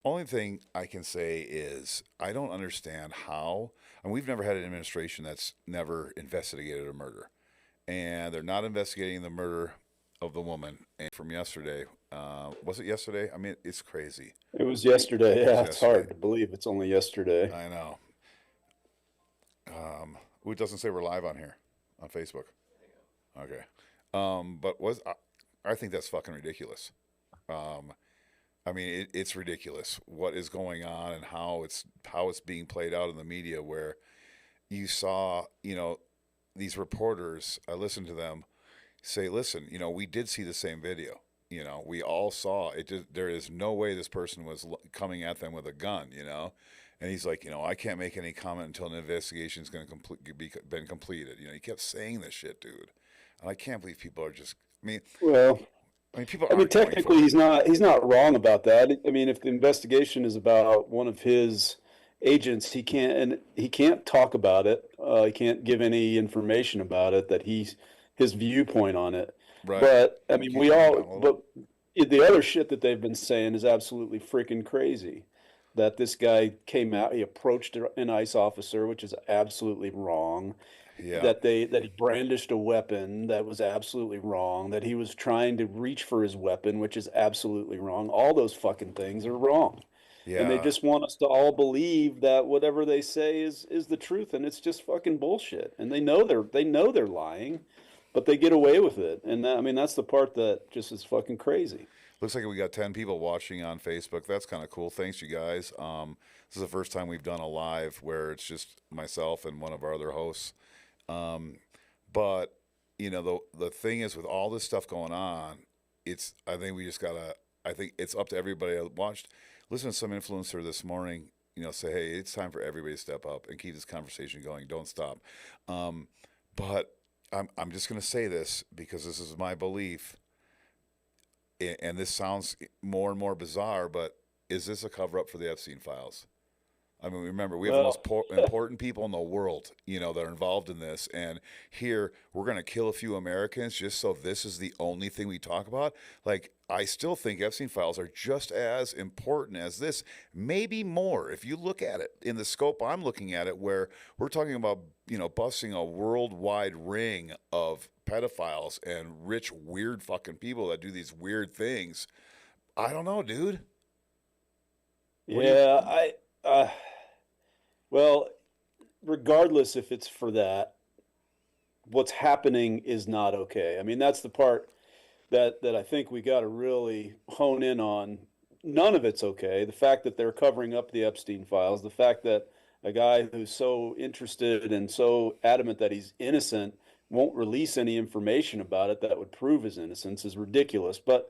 Only thing I can say is I don't understand how, and we've never had an administration that's never investigated a murder, and they're not investigating the murder of the woman from yesterday. Was it yesterday? I mean, it's crazy. It was yesterday. It was Yeah, it's yesterday. hard to believe it's only yesterday. I know. It doesn't say we're live on here on Facebook. Okay. But I think that's fucking ridiculous. Um, I mean, it's ridiculous what is going on and how it's being played out in the media. Where you saw, these reporters. I listened to them say, "Listen, we did see the same video. We all saw it. There is no way this person was coming at them with a gun. And he's like, I can't make any comment until an investigation is going to been completed. He kept saying this shit, dude, and I can't believe people are just. Well, I mean, people I mean, aren't going for technically, it. he's not wrong about that. I mean, if the investigation is about one of his agents, he can't talk about it. He can't give any information about it that his viewpoint on it. Right? But I mean, Can you turn it down a little bit? but the other shit that they've been saying is absolutely freaking crazy. That this guy came out, he approached an ICE officer, which is absolutely wrong. Yeah, That he brandished a weapon, that was absolutely wrong. That he was trying to reach for his weapon, which is absolutely wrong. All those fucking things are wrong. And they yeah. just want us to all believe that whatever they say is the truth, and it's just fucking bullshit. And they know they're lying, but they get away with it. And I mean, that's the part that just is fucking crazy. Looks like we got 10 people watching on Facebook. That's kind of cool. Thanks, you guys. This is the first time we've done a live where it's just myself and one of our other hosts. Um, but the thing is, with all this stuff going on, I think we just gotta. I think it's up to everybody. I watched, listen to some influencer this morning. Say, hey, it's time for everybody to step up and keep this conversation going. Don't stop. Um, but I'm just gonna say this because this is my belief, and this sounds more and more bizarre. But is this a cover up for the Epstein files? I mean, remember, we have the most Well, important people in the world, that are involved in this. And here, we're going to kill a few Americans just so this is the only thing we talk about. Like, I still think Epstein files are just as important as this, maybe more. If you look at it in the scope I'm looking at it, where we're talking about, busting a worldwide ring of pedophiles and rich, weird fucking people that do these weird things. I don't know, dude. What do you. yeah, well, regardless if it's for that, what's happening is not okay. I mean, that's the part that I think we got to really hone in on. None of it's okay. The fact that they're covering up the Epstein files, the fact that a guy who's so interested and so adamant that he's innocent won't release any information about it that would prove his innocence is ridiculous. But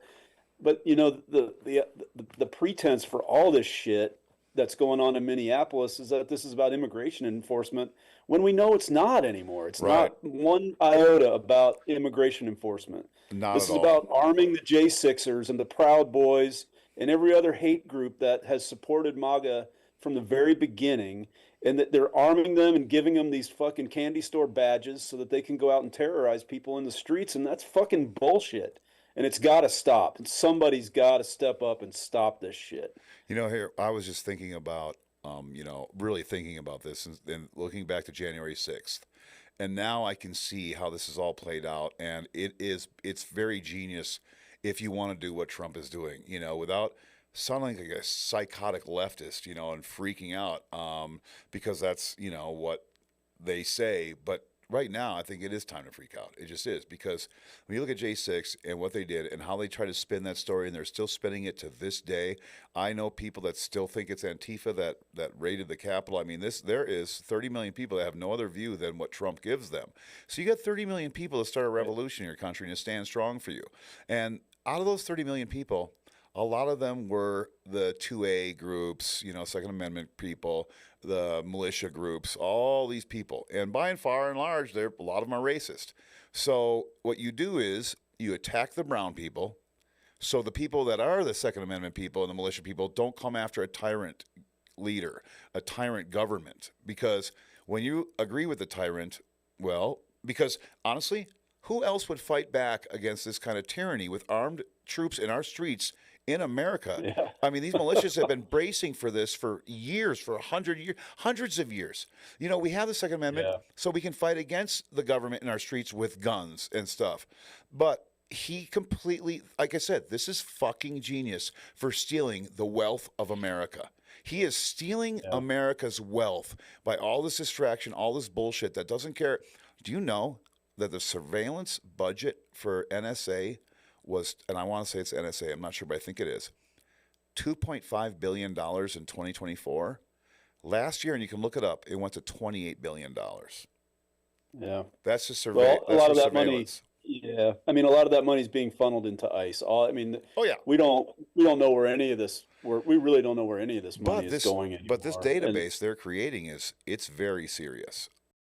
the pretense for all this shit that's going on in Minneapolis is that this is about immigration enforcement when we know it's not anymore. It's Right. not one iota about immigration enforcement. Not This at is all. about arming the J6ers and the Proud Boys and every other hate group that has supported MAGA from the very beginning, and that they're arming them and giving them these fucking candy store badges so that they can go out and terrorize people in the streets, and that's fucking bullshit. And it's got to stop. And somebody's got to step up and stop this shit. Here, I was just thinking about, really thinking about this and looking back to January 6th. And now I can see how this is all played out. And it's very genius if you want to do what Trump is doing, without sounding like a psychotic leftist, and freaking out, because that's, what they say. But right now, I think it is time to freak out. It just is because when you look at J6 and what they did and how they try to spin that story, and they're still spinning it to this day. I know people that still think it's Antifa that raided the Capitol. I mean, there is 30 million people that have no other view than what Trump gives them. So you got 30 million people to start a Right. revolution in your country and to stand strong for you. And out of those 30 million people, a lot of them were the 2A groups, Second Amendment people, the militia groups, all these people. And by and far and large, a lot of them are racist. So what you do is you attack the brown people. So the people that are the Second Amendment people and the militia people don't come after a tyrant leader, a tyrant government. Because when you agree with the tyrant, well, because honestly, who else would fight back against this kind of tyranny with armed troops in our streets in America. Yeah. I mean, these militias have been bracing for this for years, for 100 years, hundreds of years. You know, we have the Second Amendment Yeah. so we can fight against the government in our streets with guns and stuff. But he completely, like I said, this is fucking genius for stealing the wealth of America. He is stealing Yeah. America's wealth by all this distraction, all this bullshit that doesn't care. Do you know that the surveillance budget for NSA was, and I want to say it's NSA, I'm not sure, but I think it is, $2.5 billion in 2024. Last year, and you can look it up, it went to $28 billion. Yeah. That's the Well, a that's lot the of that money, surveillance. yeah. I mean, a lot of that money is being funneled into ICE. I mean, Oh yeah. we don't know where any of this, we really don't know where any of this money But is this going but this anymore. And database they're creating is it's very serious.